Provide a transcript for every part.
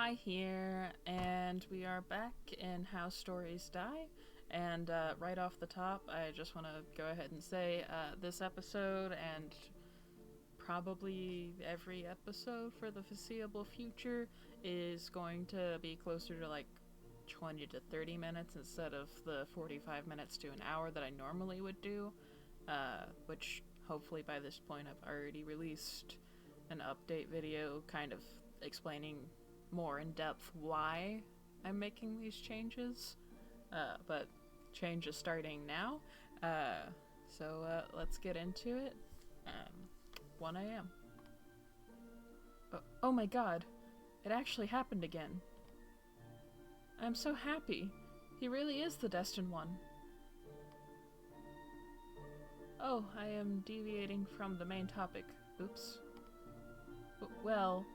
Hi here, and we are back in How Stories Die. And right off the top, I just want to go ahead and say this episode and probably every episode for the foreseeable future is going to be closer to like 20 to 30 minutes instead of the 45 minutes to an hour that I normally would do, which hopefully by this point I've already released an update video kind of explaining more in depth why I'm making these changes, but change is starting now, so let's get into it. 1 a.m. Oh my god, it actually happened again. I'm so happy. He really is the destined one. Oh, I am deviating from the main topic. Oops. Well,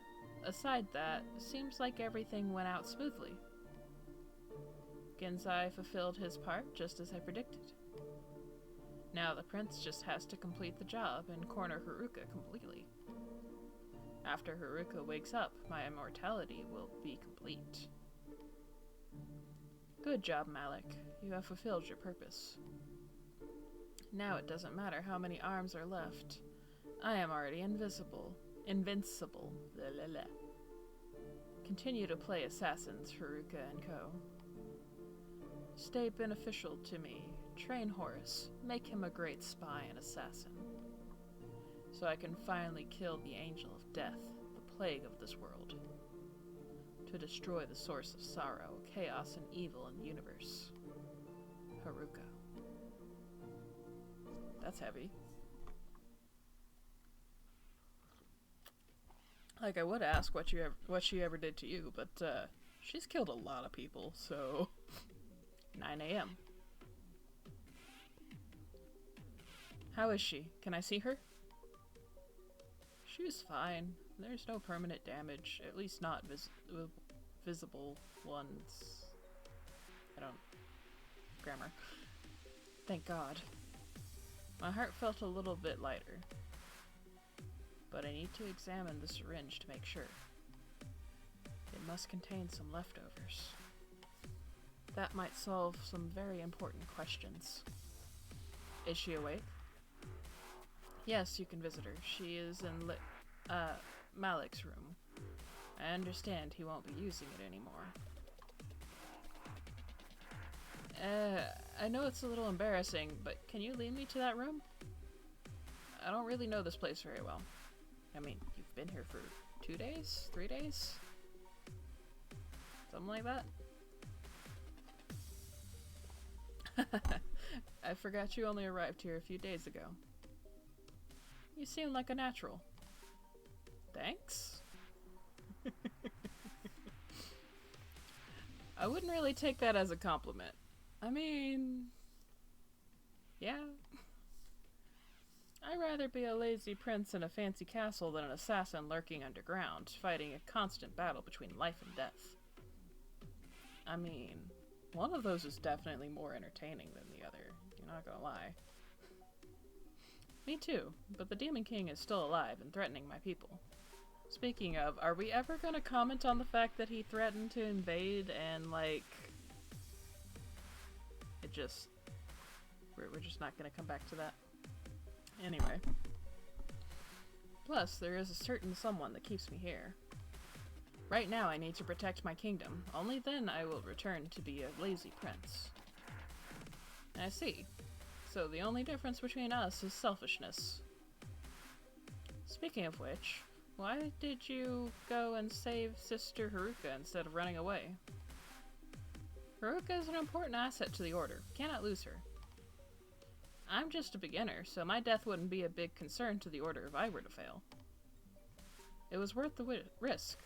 aside that, seems like everything went out smoothly. Genzai fulfilled his part just as I predicted. Now the prince just has to complete the job and corner Haruka completely. After Haruka wakes up, my immortality will be complete. Good job, Malik. You have fulfilled your purpose. Now it doesn't matter how many arms are left. I am already invincible. Blah, blah, blah. Continue to play assassins, Haruka and co. Stay beneficial to me. Train Horus. Make him a great spy and assassin. So I can finally kill the Angel of Death, the plague of this world. To destroy the source of sorrow, chaos, and evil in the universe. Haruka. That's heavy. Like, I would ask what she ever did to you, but she's killed a lot of people, so 9 a.m. How is she? Can I see her? She's fine. There's no permanent damage, at least not visible ones. I don't... Grammar. Thank God. My heart felt a little bit lighter. But I need to examine the syringe to make sure. It must contain some leftovers. That might solve some very important questions. Is she awake? Yes, you can visit her. She is in Malik's room. I understand he won't be using it anymore. I know it's a little embarrassing, but can you lead me to that room? I don't really know this place very well. I mean, you've been here for 2 days? 3 days? Something like that? I forgot you only arrived here a few days ago. You seem like a natural. Thanks? I wouldn't really take that as a compliment. I mean... yeah. I'd rather be a lazy prince in a fancy castle than an assassin lurking underground, fighting a constant battle between life and death. I mean, one of those is definitely more entertaining than the other, you're not gonna lie. Me too, but the Demon King is still alive and threatening my people. Speaking of, are we ever gonna comment on the fact that he threatened to invade and, like... it just... we're just not gonna come back to that? Anyway. Plus, there is a certain someone that keeps me here. Right now I need to protect my kingdom. Only then I will return to be a lazy prince. I see. So the only difference between us is selfishness. Speaking of which, why did you go and save Sister Haruka instead of running away? Haruka is an important asset to the Order. Cannot lose her. I'm just a beginner, so my death wouldn't be a big concern to the Order if I were to fail. It was worth the risk.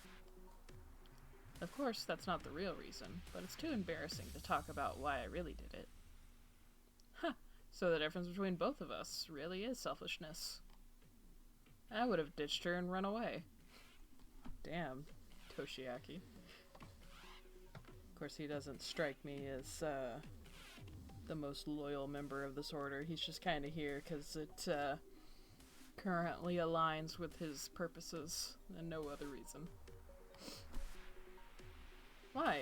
Of course, that's not the real reason, but it's too embarrassing to talk about why I really did it. Huh, so the difference between both of us really is selfishness. I would have ditched her and run away. Damn, Toshiaki. Of course, he doesn't strike me as, the most loyal member of this order. He's just kind of here because it currently aligns with his purposes and no other reason.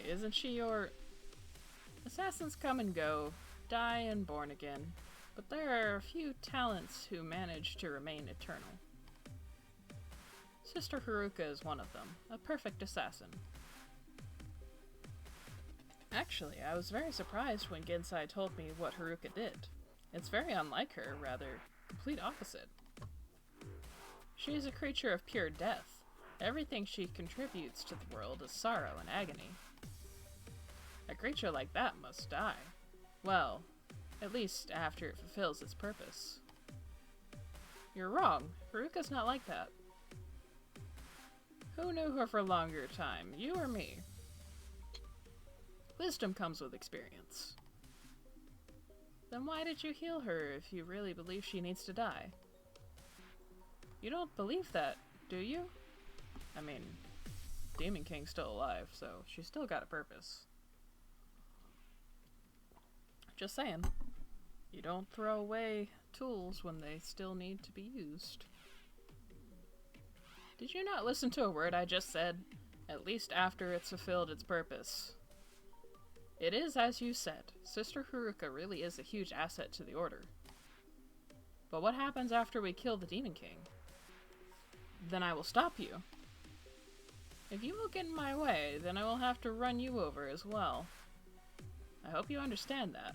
isn't she your... Assassins come and go, die and born again, but there are a few talents who manage to remain eternal. Sister Haruka is one of them, a perfect assassin. Actually, I was very surprised when Gensai told me what Haruka did. It's very unlike her, rather, complete opposite. She is a creature of pure death. Everything she contributes to the world is sorrow and agony. A creature like that must die. Well, at least after it fulfills its purpose. You're wrong. Haruka's not like that. Who knew her for a longer time, you or me? Wisdom comes with experience. Then why did you heal her if you really believe she needs to die? You don't believe that, do you? I mean, Demon King's still alive, so she's still got a purpose. Just saying. You don't throw away tools when they still need to be used. Did you not listen to a word I just said? At least after it's fulfilled its purpose. It is as you said. Sister Haruka really is a huge asset to the Order. But what happens after we kill the Demon King? Then I will stop you. If you will get in my way, then I will have to run you over as well. I hope you understand that.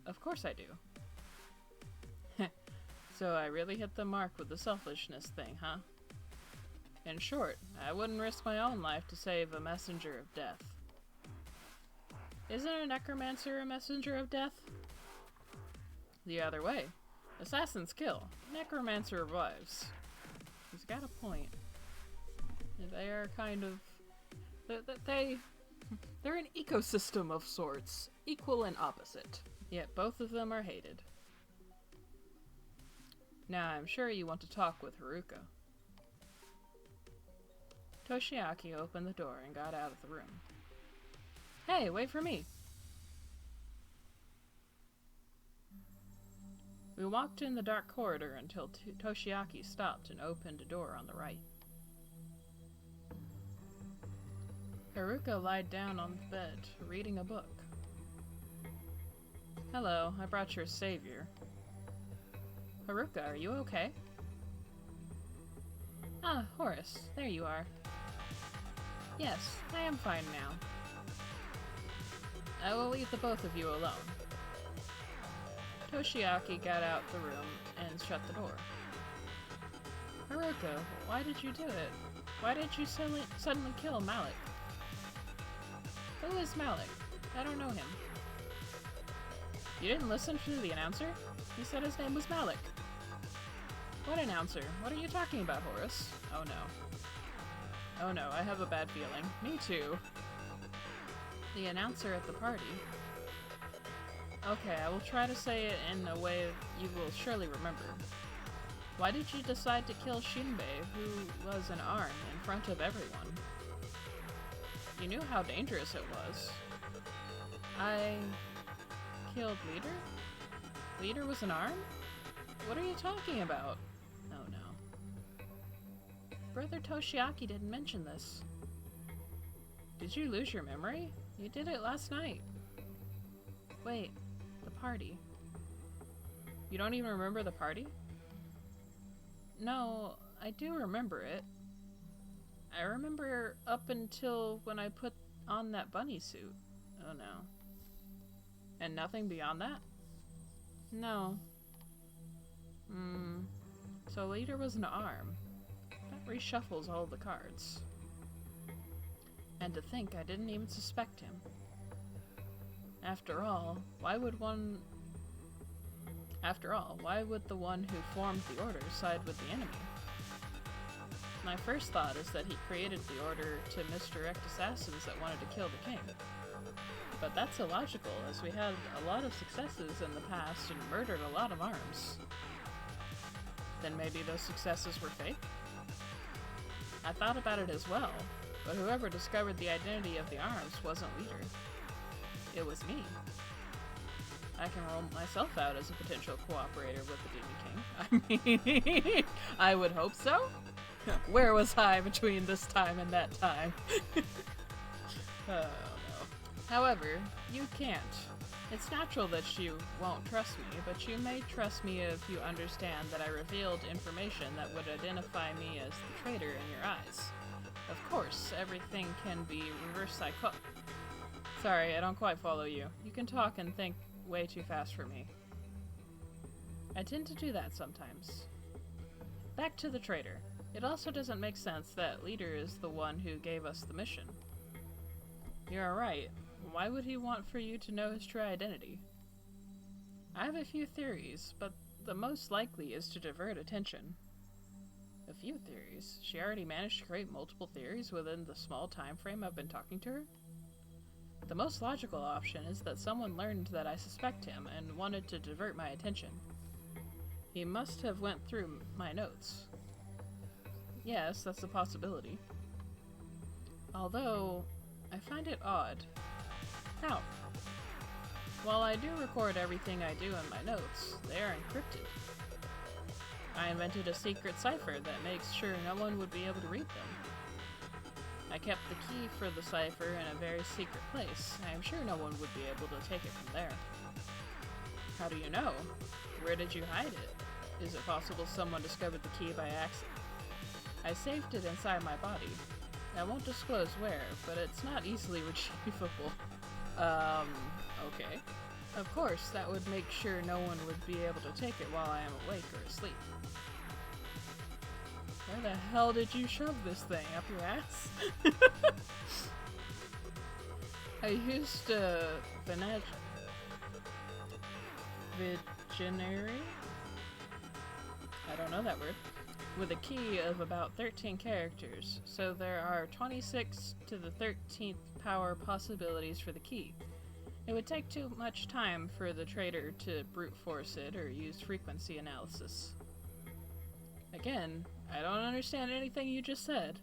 Of course I do. So I really hit the mark with the selfishness thing, huh? In short, I wouldn't risk my own life to save a messenger of death. Isn't a necromancer a messenger of death? The other way. Assassins kill. Necromancer revives. He's got a point. They are kind of... They're an ecosystem of sorts. Equal and opposite. Yet both of them are hated. Now I'm sure you want to talk with Haruka. Toshiaki opened the door and got out of the room. Hey, wait for me! We walked in the dark corridor until Toshiaki stopped and opened a door on the right. Haruka lied down on the bed, reading a book. Hello, I brought your savior. Haruka, are you okay? Ah, Horace, there you are. Yes, I am fine now. I will leave the both of you alone. Toshiaki got out the room and shut the door. Haruka, why did you do it? Why did you suddenly kill Malik? Who is Malik? I don't know him. You didn't listen to the announcer? He said his name was Malik. What announcer? What are you talking about, Horace? Oh no. Oh no, I have a bad feeling. Me too. The announcer at the party. Okay, I will try to say it in a way you will surely remember. Why did you decide to kill Shinbei, who was an arm, in front of everyone? You knew how dangerous it was. I... killed Leader? Leader was an arm? What are you talking about? Oh no. Brother Toshiaki didn't mention this. Did you lose your memory? You did it last night. Wait, the party. You don't even remember the party? No, I do remember it. I remember up until when I put on that bunny suit. Oh no. And nothing beyond that? No. So Leader was an arm. That reshuffles all the cards. And to think I didn't even suspect him. After all, why would the one who formed the Order side with the enemy? My first thought is that he created the Order to misdirect assassins that wanted to kill the king. But that's illogical, as we had a lot of successes in the past and murdered a lot of arms. Then maybe those successes were fake? I thought about it as well, but whoever discovered the identity of the arms wasn't Leader. It was me. I can roll myself out as a potential cooperator with the Demon King. I mean, I would hope so. Where was I between this time and that time? Oh no. However, you can't. It's natural that you won't trust me, but you may trust me if you understand that I revealed information that would identify me as the traitor in your eyes. Of course, everything can be reverse psycho- Sorry, I don't quite follow you. You can talk and think way too fast for me. I tend to do that sometimes. Back to the traitor. It also doesn't make sense that Leader is the one who gave us the mission. You're right. Why would he want for you to know his true identity? I have a few theories, but the most likely is to divert attention. A few theories? She already managed to create multiple theories within the small time frame I've been talking to her? The most logical option is that someone learned that I suspect him and wanted to divert my attention. He must have went through my notes. Yes, that's a possibility. Although, I find it odd. How? While I do record everything I do in my notes, they are encrypted. I invented a secret cipher that makes sure no one would be able to read them. I kept the key for the cipher in a very secret place. I am sure no one would be able to take it from there. How do you know? Where did you hide it? Is it possible someone discovered the key by accident? I saved it inside my body. I won't disclose where, but it's not easily retrievable. Okay. Of course, that would make sure no one would be able to take it while I am awake or asleep. Where the hell did you shove this thing? Up your ass? I used a Viginary? I don't know that word. With a key of about 13 characters, so there are 26 to the 13th power possibilities for the key. It would take too much time for the traitor to brute force it or use frequency analysis. Again, I don't understand anything you just said.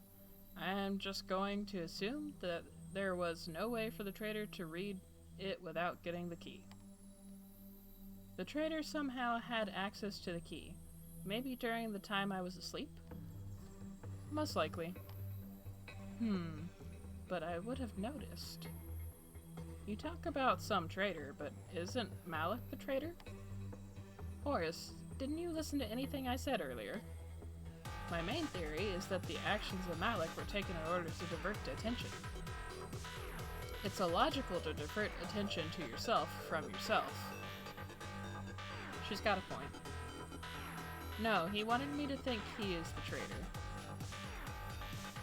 I am just going to assume that there was no way for the traitor to read it without getting the key. The traitor somehow had access to the key. Maybe during the time I was asleep? Most likely. But I would have noticed. You talk about some traitor, but isn't Malik the traitor? Horace, didn't you listen to anything I said earlier? My main theory is that the actions of Malik were taken in order to divert attention. It's illogical to divert attention to yourself from yourself. She's got a point. No, he wanted me to think he is the traitor.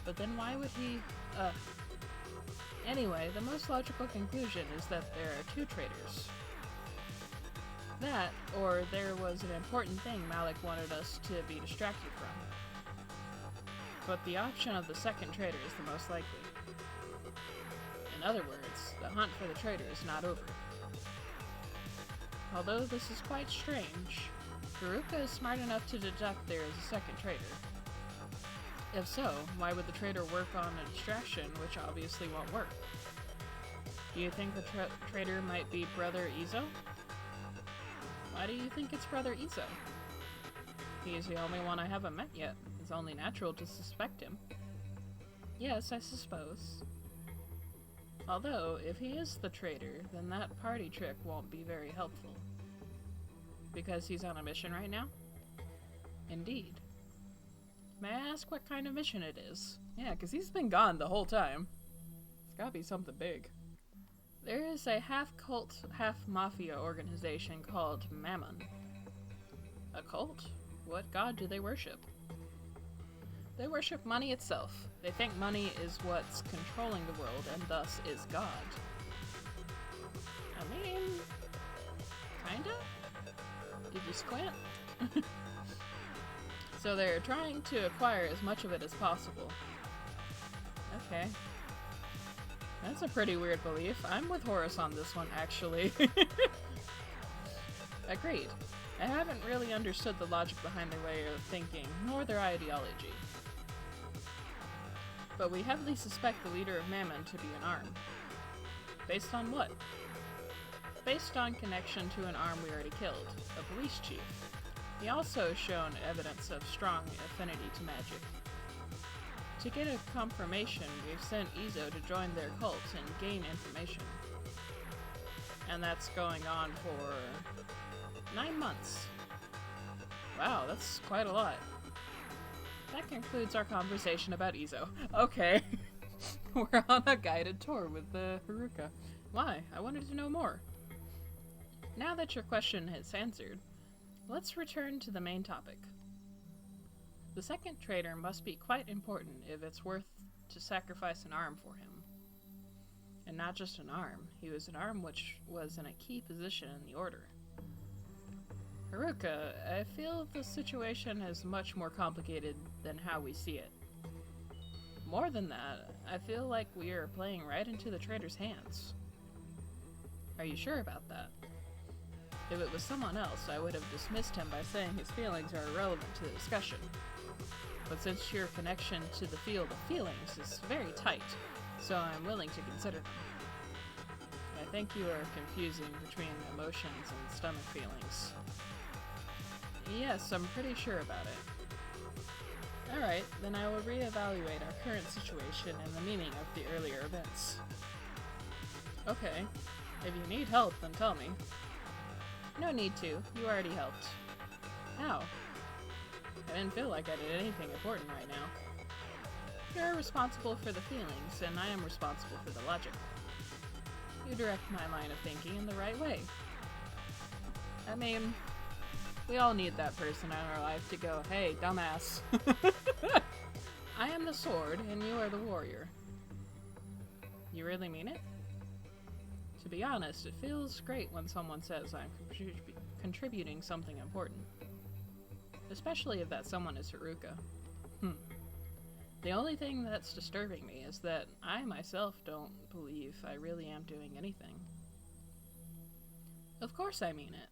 But then why would he, Anyway, the most logical conclusion is that there are two traitors. That, or there was an important thing Malik wanted us to be distracted from. But the option of the second traitor is the most likely. In other words, the hunt for the traitor is not over. Although this is quite strange, Haruka is smart enough to deduct there is a second traitor. If so, why would the traitor work on a distraction which obviously won't work? Do you think the traitor might be Brother Izo? Why do you think it's Brother Izo? He is the only one I haven't met yet. It's only natural to suspect him. Yes, I suppose. Although, if he is the traitor, then that party trick won't be very helpful. Because he's on a mission right now? Indeed. May I ask what kind of mission it is? Yeah, because he's been gone the whole time. It's gotta be something big. There is a half-cult, half-mafia organization called Mammon. A cult? What god do they worship? They worship money itself. They think money is what's controlling the world and thus is God. I mean, kinda? Did you squint? So they're trying to acquire as much of it as possible. Okay. That's a pretty weird belief. I'm with Horace on this one, actually. Agreed. I haven't really understood the logic behind their way of thinking, nor their ideology. But we heavily suspect the leader of Mammon to be an arm. Based on what? Based on connection to an arm we already killed, a police chief. He also shown evidence of strong affinity to magic. To get a confirmation, we've sent Izo to join their cult and gain information. And that's going on for 9 months. Wow, that's quite a lot. That concludes our conversation about Izo. Okay. We're on a guided tour with the Haruka. Why? I wanted to know more. Now that your question is answered, let's return to the main topic. The second traitor must be quite important if it's worth to sacrifice an arm for him. And not just an arm, he was an arm which was in a key position in the order. Haruka, I feel the situation is much more complicated than how we see it. More than that, I feel like we are playing right into the traitor's hands. Are you sure about that? If it was someone else, I would have dismissed him by saying his feelings are irrelevant to the discussion. But since your connection to the field of feelings is very tight, so I'm willing to consider them. I think you are confusing between emotions and stomach feelings. Yes, I'm pretty sure about it. Alright, then I will reevaluate our current situation and the meaning of the earlier events. Okay, if you need help, then tell me. No need to, you already helped. How? I didn't feel like I did anything important right now. You're responsible for the feelings, and I am responsible for the logic. You direct my line of thinking in the right way. I mean, we all need that person in our life to go, hey, dumbass. I am the sword, and you are the warrior. You really mean it? To be honest, it feels great when someone says I'm contributing something important. Especially if that someone is Haruka. The only thing that's disturbing me is that I myself don't believe I really am doing anything. Of course I mean it.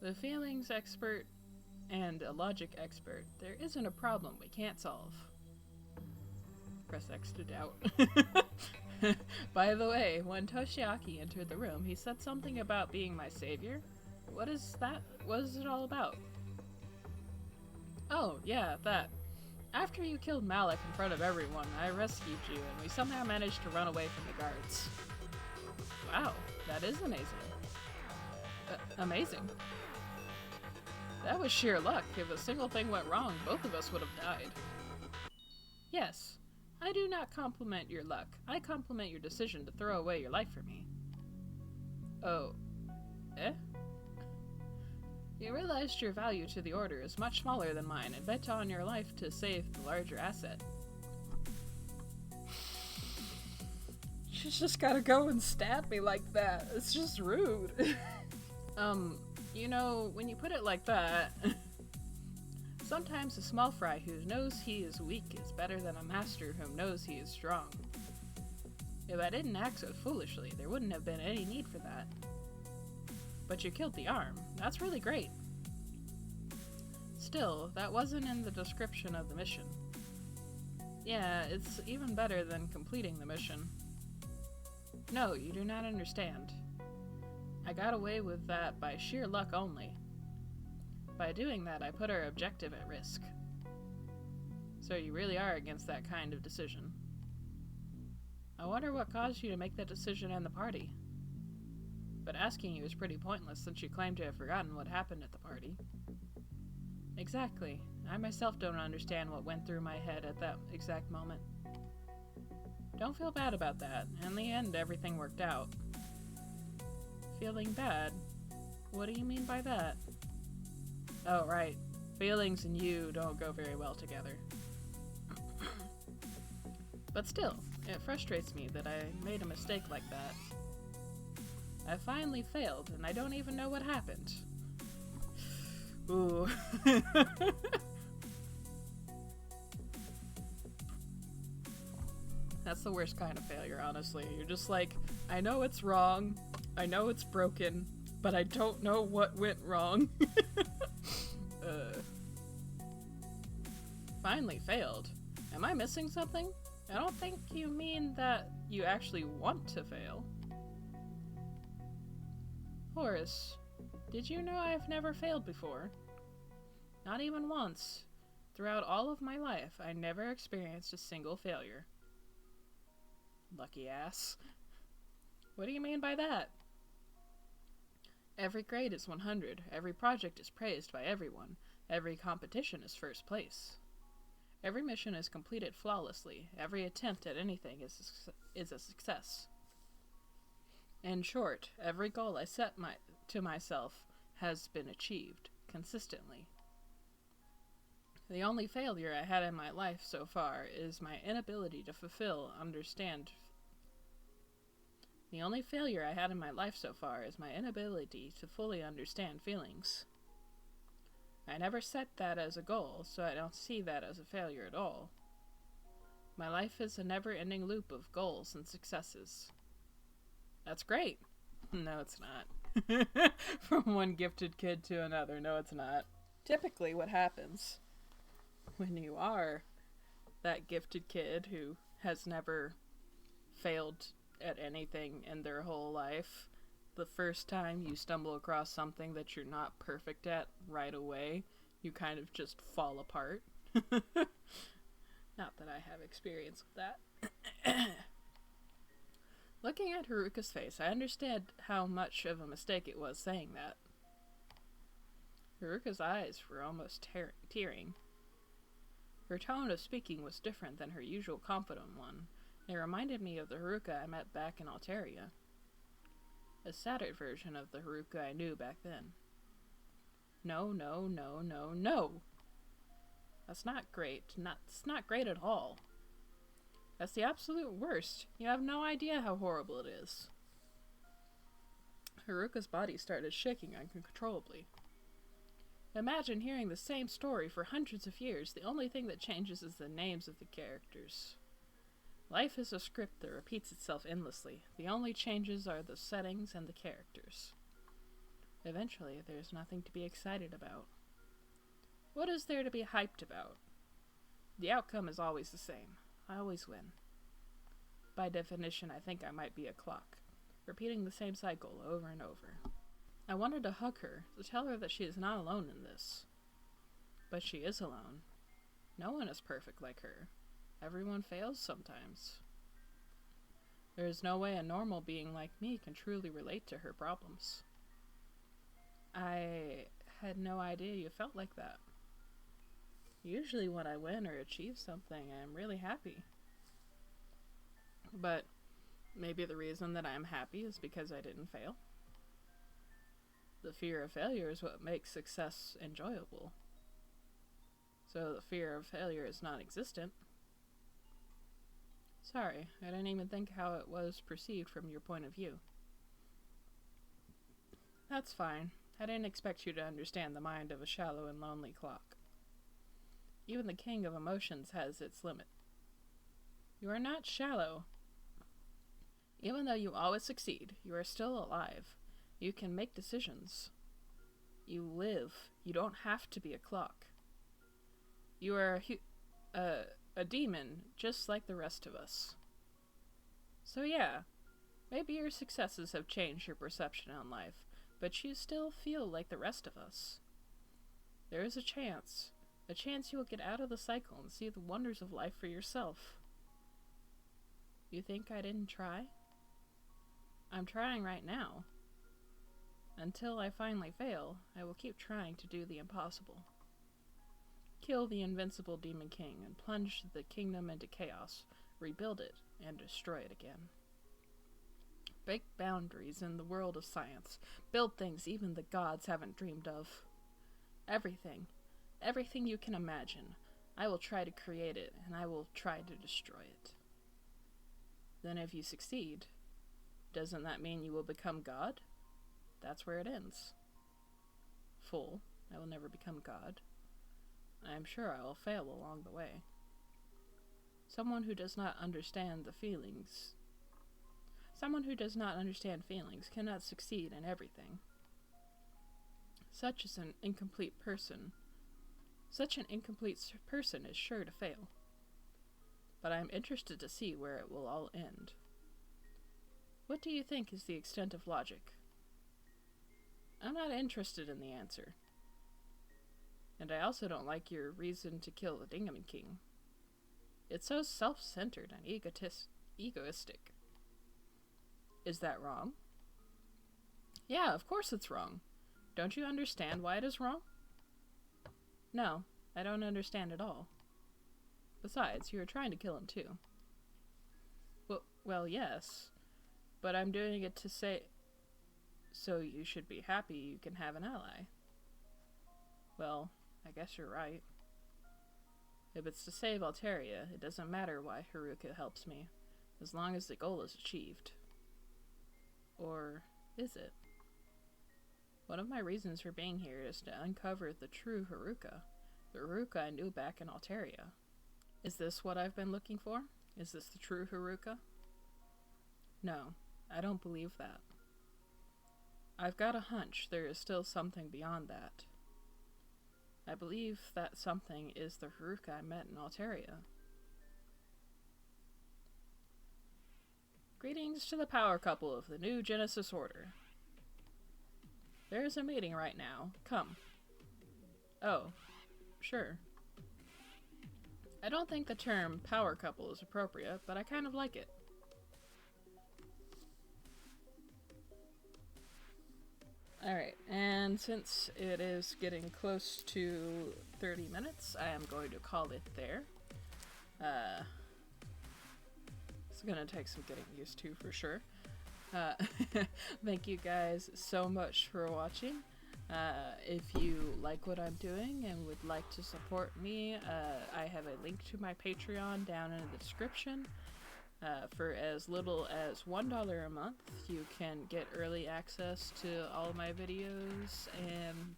The feelings expert and a logic expert, there isn't a problem we can't solve. Press X to doubt. By the way, when Toshiaki entered the room, he said something about being my savior. What is that? What is it all about? Oh, yeah, that. After you killed Malik in front of everyone, I rescued you, and we somehow managed to run away from the guards. Wow, that is amazing. Amazing. That was sheer luck. If a single thing went wrong, both of us would have died. Yes, I do not compliment your luck. I compliment your decision to throw away your life for me. Oh. Eh? You realized your value to the Order is much smaller than mine and bet on your life to save the larger asset. You just gotta go and stab me like that. It's just rude. You know, when you put it like that, sometimes a small fry who knows he is weak is better than a master who knows he is strong. If I didn't act so foolishly, there wouldn't have been any need for that. But you killed the arm. That's really great. Still, that wasn't in the description of the mission. Yeah, it's even better than completing the mission. No, you do not understand. I got away with that by sheer luck only. By doing that, I put our objective at risk. So you really are against that kind of decision. I wonder what caused you to make that decision in the party. But asking you is pretty pointless since you claim to have forgotten what happened at the party. Exactly. I myself don't understand what went through my head at that exact moment. Don't feel bad about that. In the end, everything worked out. Feeling bad? What do you mean by that? Oh, right. Feelings and you don't go very well together. But still, it frustrates me that I made a mistake like that. I finally failed, and I don't even know what happened. Ooh. That's the worst kind of failure, honestly. You're just like, I know it's wrong, I know it's broken, but I don't know what went wrong. Finally failed. Am I missing something? I don't think you mean that you actually want to fail. Horace, did you know I've never failed before? Not even once. Throughout all of my life, I never experienced a single failure. Lucky ass. What do you mean by that? Every grade is 100, every project is praised by everyone, every competition is first place. Every mission is completed flawlessly, every attempt at anything is a success. In short, every goal I set to myself has been achieved, consistently. The only failure I had in my life so far is my inability to understand to fully understand feelings. I never set that as a goal, so I don't see that as a failure at all. My life is a never-ending loop of goals and successes. That's great. No, it's not. From one gifted kid to another, no, it's not. Typically what happens when you are that gifted kid who has never failed at anything in their whole life, the first time you stumble across something that you're not perfect at right away, you kind of just fall apart. Not that I have experience with that. Looking at Haruka's face, I understand how much of a mistake it was saying that. Haruka's eyes were almost tearing. Her tone of speaking was different than her usual confident one. It reminded me of the Haruka I met back in Alteria. A sadder version of the Haruka I knew back then. No. That's not great. It's not great at all. That's the absolute worst. You have no idea how horrible it is. Haruka's body started shaking uncontrollably. Imagine hearing the same story for hundreds of years. The only thing that changes is the names of the characters. Life is a script that repeats itself endlessly. The only changes are the settings and the characters. Eventually, there's nothing to be excited about. What is there to be hyped about? The outcome is always the same. I always win. By definition, I think I might be a clock, repeating the same cycle over and over. I wanted to hug her, to tell her that she is not alone in this. But she is alone. No one is perfect like her. Everyone fails sometimes. There is no way a normal being like me can truly relate to her problems. I had no idea you felt like that. Usually when I win or achieve something, I'm really happy. But maybe the reason that I'm happy is because I didn't fail. The fear of failure is what makes success enjoyable. So the fear of failure is non-existent. Sorry, I didn't even think how it was perceived from your point of view. That's fine. I didn't expect you to understand the mind of a shallow and lonely clock. Even the king of emotions has its limit. You are not shallow. Even though you always succeed, you are still alive. You can make decisions. You live. You don't have to be a clock. You are a demon, just like the rest of us. So yeah, maybe your successes have changed your perception on life, but you still feel like the rest of us. There is a chance you will get out of the cycle and see the wonders of life for yourself. You think I didn't try? I'm trying right now. Until I finally fail, I will keep trying to do the impossible. Kill the invincible Demon King and plunge the kingdom into chaos, rebuild it, and destroy it again. Break boundaries in the world of science, build things even the gods haven't dreamed of. Everything you can imagine, I will try to create it, and I will try to destroy it. Then if you succeed, doesn't that mean you will become God? That's where it ends. Fool, I will never become God. I am sure I will fail along the way. Someone who does not understand feelings cannot succeed in everything. Such an incomplete person is sure to fail. But I am interested to see where it will all end. What do you think is the extent of logic? I'm not interested in the answer. And I also don't like your reason to kill the Dingham King. It's so self-centered and egoistic. Is that wrong? Yeah, of course it's wrong. Don't you understand why it is wrong? No, I don't understand at all. Besides, you were trying to kill him too. Well, yes. But I'm doing it to say... So you should be happy you can have an ally. Well, I guess you're right. If it's to save Alteria, it doesn't matter why Haruka helps me, as long as the goal is achieved. Or is it? One of my reasons for being here is to uncover the true Haruka, the Haruka I knew back in Alteria. Is this what I've been looking for? Is this the true Haruka? No, I don't believe that. I've got a hunch there is still something beyond that. I believe that something is the Haruka I met in Alteria. Greetings to the power couple of the new Genesis Order. There's a meeting right now. Come. Oh, sure. I don't think the term power couple is appropriate, but I kind of like it. Alright, and since it is getting close to 30 minutes, I am going to call it there. It's gonna take some getting used to for sure. Thank you guys so much for watching. If you like what I'm doing and would like to support me, I have a link to my Patreon down in the description. For as little as $1 a month, you can get early access to all my videos and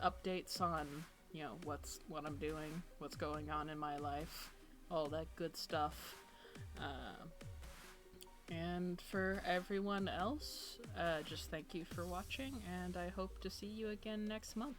updates on, you know, what I'm doing, what's going on in my life, all that good stuff. And for everyone else, just thank you for watching, and I hope to see you again next month.